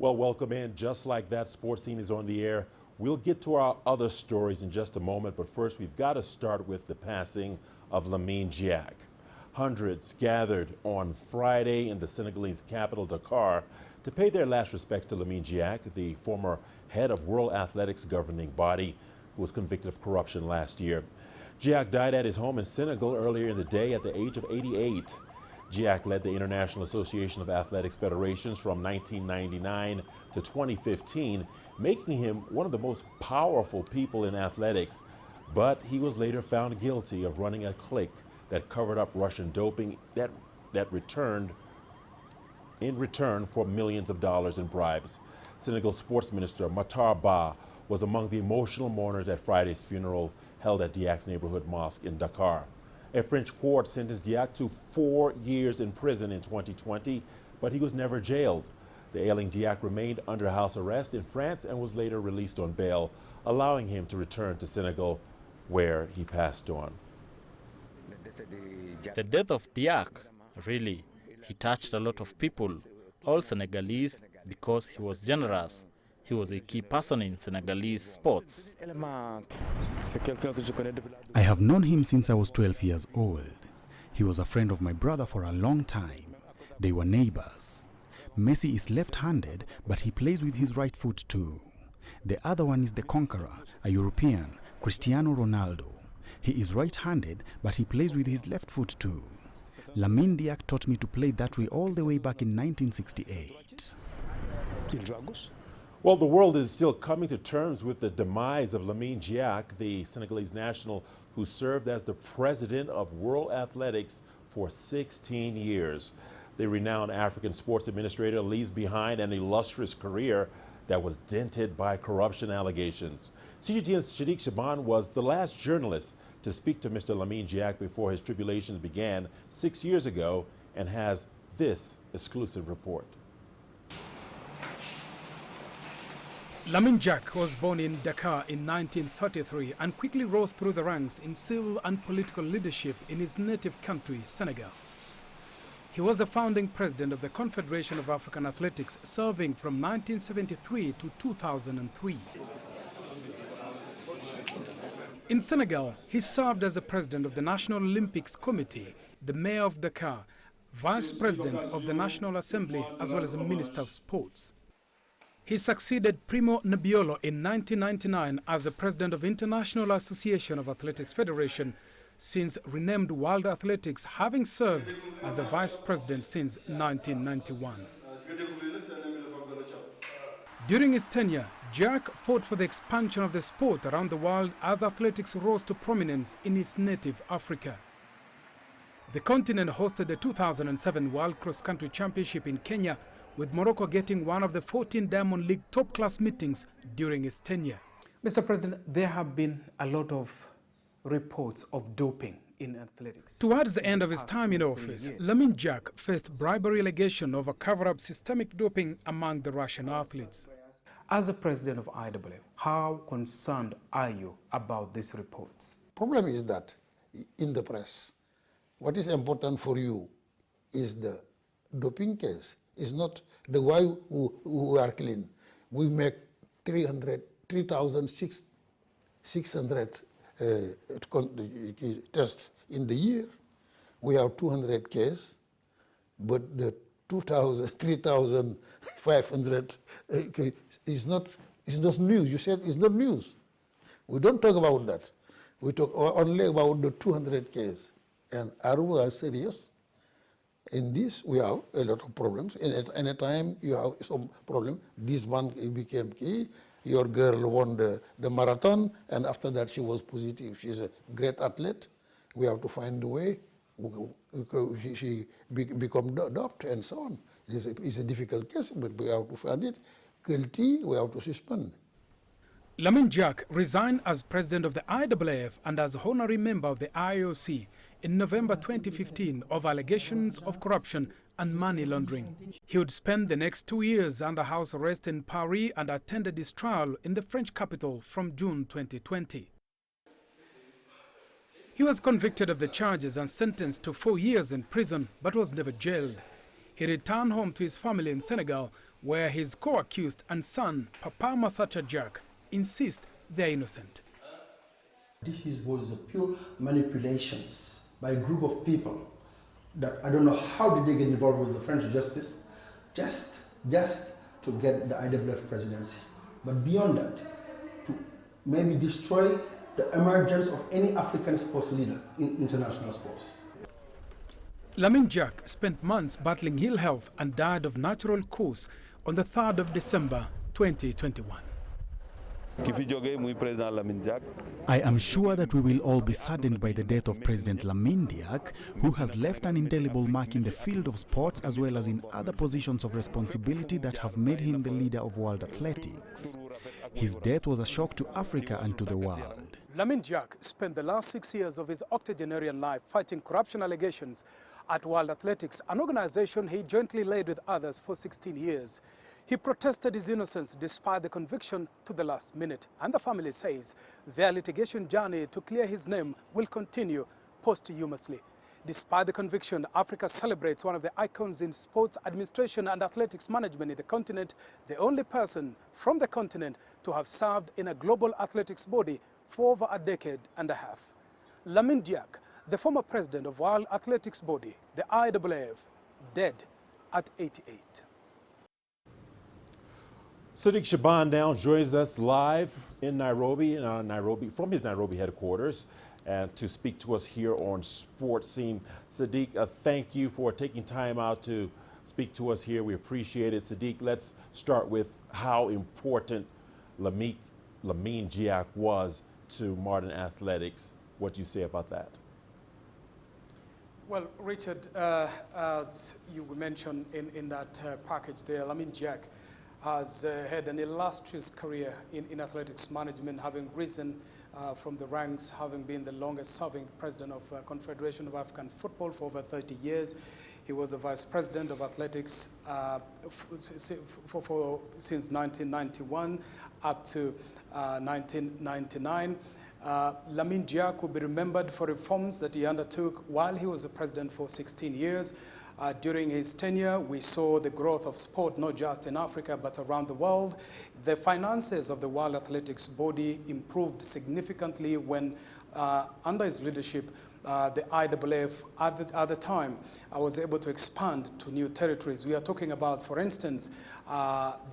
Well, welcome in. Just like that, Sports Scene is on the air. We'll get to our other stories in just a moment, but first we've got to start with the passing of Lamine Diack. Hundreds gathered on Friday in the Senegalese capital, Dakar, to pay their last respects to Lamine Diack, the former head of World Athletics governing body who was convicted of corruption last year. Diack died at his home in Senegal earlier in the day at the age of 88. Diack led the International Association of Athletics Federations from 1999 to 2015, making him one of the most powerful people in athletics. But he was later found guilty of running a clique that covered up Russian doping that returned in return for millions of dollars in bribes. Senegal Sports Minister Matar Ba was among the emotional mourners at Friday's funeral held at Diack's neighborhood mosque in Dakar. A French court sentenced Diack to 4 years in prison in 2020, but he was never jailed. The ailing Diack remained under house arrest in France and was later released on bail, allowing him to return to Senegal, where he passed on. The death of Diack, really, he touched a lot of people, all Senegalese, because he was generous. He was a key person in Senegalese sports. I have known him since I was 12 years old. He was a friend of my brother for a long time. They were neighbors. Messi is left-handed, but he plays with his right foot too. The other one is the conqueror, a European, Cristiano Ronaldo. He is right-handed, but he plays with his left foot too. Lamine Diack taught me to play that way all the way back in 1968. Well, the world is still coming to terms with the demise of Lamine Diack, the Senegalese national who served as the president of World Athletics for 16 years. The renowned African sports administrator leaves behind an illustrious career that was dented by corruption allegations. CGTN's Shadiq Shaban was the last journalist to speak to Mr. Lamine Diack before his tribulations began 6 years ago and has this exclusive report. Lamine Diack was born in Dakar in 1933 and quickly rose through the ranks in civil and political leadership in his native country, Senegal. He was the founding president of the Confederation of African Athletics, serving from 1973 to 2003. In Senegal, he served as the president of the National Olympics Committee, the mayor of Dakar, vice president of the National Assembly, as well as a minister of sports. He succeeded Primo Nebbiolo in 1999 as the president of International Association of Athletics Federation, since renamed World Athletics, having served as a vice president since 1991. During his tenure, Diack fought for the expansion of the sport around the world as athletics rose to prominence in its native Africa. The continent hosted the 2007 World Cross Country Championship in Kenya, with Morocco getting one of the 14 Diamond League top-class meetings during his tenure. Mr. President, there have been a lot of reports of doping in athletics. Towards the end of his time in office, Lamine Diack faced bribery allegation over cover-up systemic doping among the Russian athletes. As the president of IAAF, how concerned are you about these reports? Problem is that in the press, what is important for you is the doping case. It's not the guy who are clean. We make 3,600 tests in the year. We have 200 cases, but the 3,500 is not news. You said it's not news. We don't talk about that. We talk only about the 200 cases. And are we serious? In this, we have a lot of problems. And at any time you have some problem, this one became key. Your girl won the marathon, and after that she was positive. She's a great athlete. We have to find a way. She become doped and so on. It's a difficult case, but we have to find it. Guilty, we have to suspend. Lamine Diack resigned as president of the IAAF and as honorary member of the IOC in November 2015 of allegations of corruption and money laundering. He would spend the next 2 years under house arrest in Paris and attended his trial in the French capital from June 2020. He was convicted of the charges and sentenced to 4 years in prison, but was never jailed. He returned home to his family in Senegal, where his co-accused and son, Papa Matar Ba, insist they're innocent. This was a pure manipulations by a group of people that I don't know how did they get involved with the French justice, just to get the IWF presidency. But beyond that, to maybe destroy the emergence of any African sports leader in international sports. Lamine Diack spent months battling ill health and died of natural cause on the 3rd of December 2021. I am sure that we will all be saddened by the death of President Lamine Diack, who has left an indelible mark in the field of sports as well as in other positions of responsibility that have made him the leader of world athletics. His death was a shock to Africa and to the world. Lamine Diack spent the last 6 years of his octogenarian life fighting corruption allegations at World Athletics, an organization he jointly led with others for 16 years. He protested his innocence despite the conviction to the last minute, and the family says their litigation journey to clear his name will continue posthumously. Despite the conviction, Africa celebrates one of the icons in sports administration and athletics management in the continent, the only person from the continent to have served in a global athletics body for over a decade and a half. Lamine Diack, the former president of World Athletics Body, the IAAF, dead at 88. Sadiq Shaban now joins us live in Nairobi, from his Nairobi headquarters, and to speak to us here on Sports Scene. Sadiq, thank you for taking time out to speak to us here. We appreciate it. Sadiq, let's start with how important Lamine Diack was to modern athletics. What do you say about that? Well, Richard, as you mentioned in that package there, Lamine Diack has had an illustrious career in athletics management, having risen from the ranks, having been the longest-serving president of Confederation of African Football for over 30 years. He was a vice president of athletics since 1991 up to 1999. Lamine Diack will be remembered for reforms that he undertook while he was the president for 16 years. During his tenure, we saw the growth of sport not just in Africa but around the world. The finances of the World Athletics Body improved significantly when, under his leadership, the IAAF at the time was able to expand to new territories. We are talking about, for instance,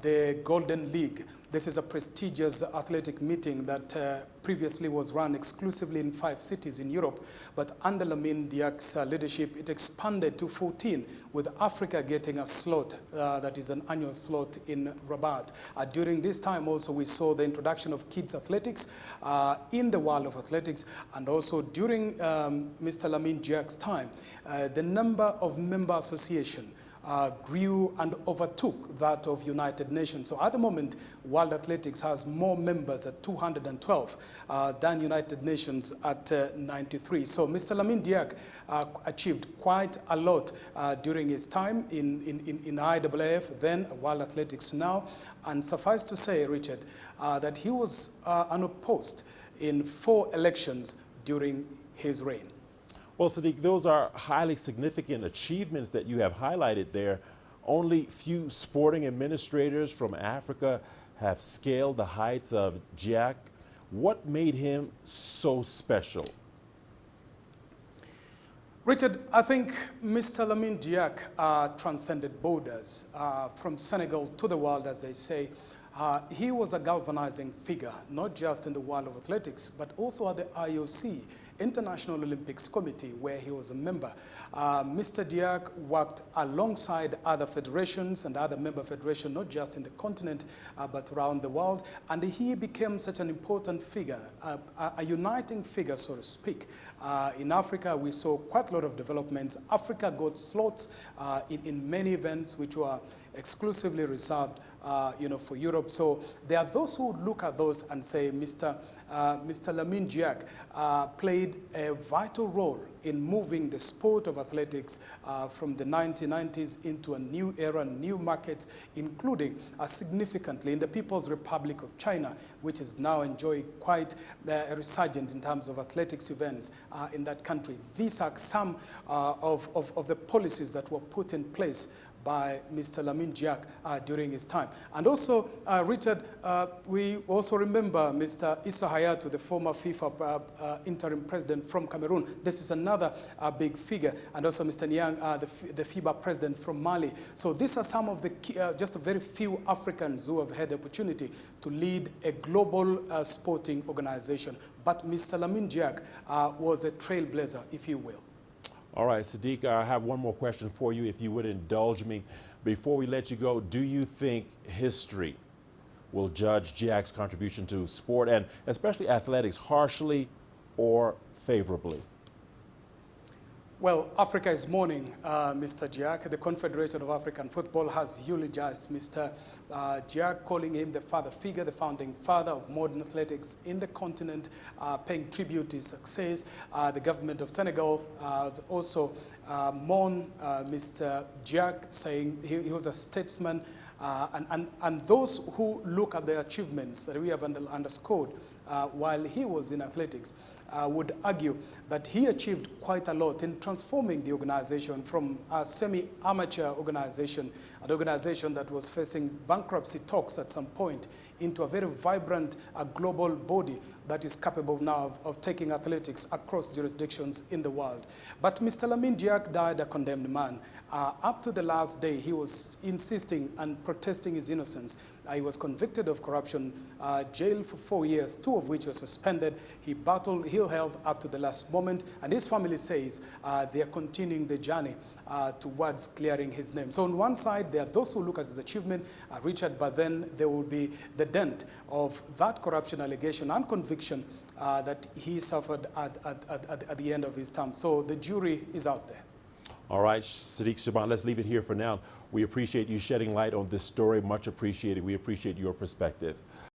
the Golden League. This is a prestigious athletic meeting that previously was run exclusively in 5 cities in Europe, but under Lamine Diack's leadership, it expanded to 14, with Africa getting a slot that is an annual slot in Rabat. During this time also, we saw the introduction of kids athletics in the world of athletics, and also during Mr. Lamine Diack's time, the number of member associations grew and overtook that of United Nations. So at the moment, World Athletics has more members at 212 than United Nations at 93. So Mr. Lamine Diack achieved quite a lot during his time in IAAF, then World Athletics now. And suffice to say, Richard, that he was unopposed in 4 elections during his reign. Well, Sadiq, those are highly significant achievements that you have highlighted there. Only few sporting administrators from Africa have scaled the heights of Diack. What made him so special? Richard, I think Mr. Lamine Diack transcended borders, from Senegal to the world, as they say. He was a galvanizing figure, not just in the world of athletics, but also at the IOC, International Olympics Committee, where he was a member. Mr. Diack worked alongside other federations and other member federations, not just in the continent, but around the world. And he became such an important figure, a uniting figure, so to speak. In Africa, we saw quite a lot of developments. Africa got slots in many events which were exclusively reserved for Europe. So there are those who look at those and say Mr. Lamine Diack played a vital role in moving the sport of athletics from the 1990s into a new era, new markets, including significantly in the People's Republic of China, which is now enjoying quite a resurgence in terms of athletics events in that country. These are some of the policies that were put in place by Mr. Lamine Diack during his time. And also, Richard, we also remember Mr. Issa Hayatou, the former FIFA interim president from Cameroon. This is another big figure. And also Mr. Niang, the FIBA president from Mali. So these are some of the key, just a very few Africans who have had the opportunity to lead a global sporting organization. But Mr. Lamine Diack was a trailblazer, if you will. All right, Sadiq, I have one more question for you, if you would indulge me. Before we let you go, do you think history will judge Diack's contribution to sport and especially athletics harshly or favorably? Well, Africa is mourning Mr. Diack. The Confederation of African Football has eulogized Mr. Diack, calling him the father figure, the founding father of modern athletics in the continent, paying tribute to his success. The government of Senegal has also mourned Mr. Diack, saying he was a statesman. And those who look at the achievements that we have underscored while he was in athletics would argue that he achieved quite a lot in transforming the organization from a semi-amateur organization, an organization that was facing bankruptcy talks at some point, into a very vibrant global body that is capable now of taking athletics across jurisdictions in the world. But Mr. Lamine Diack died a condemned man. Up to the last day, he was insisting and protesting his innocence. He was convicted of corruption, jailed for 4 years, 2 of which were suspended. He battled ill health up to the last moment, and his family says they are continuing the journey towards clearing his name. So on one side, there are those who look at his achievement, Richard, but then there will be the dent of that corruption allegation and conviction that he suffered at the end of his term. So the jury is out there. All right, Sadiq Shaban, let's leave it here for now. We appreciate you shedding light on this story. Much appreciated. We appreciate your perspective.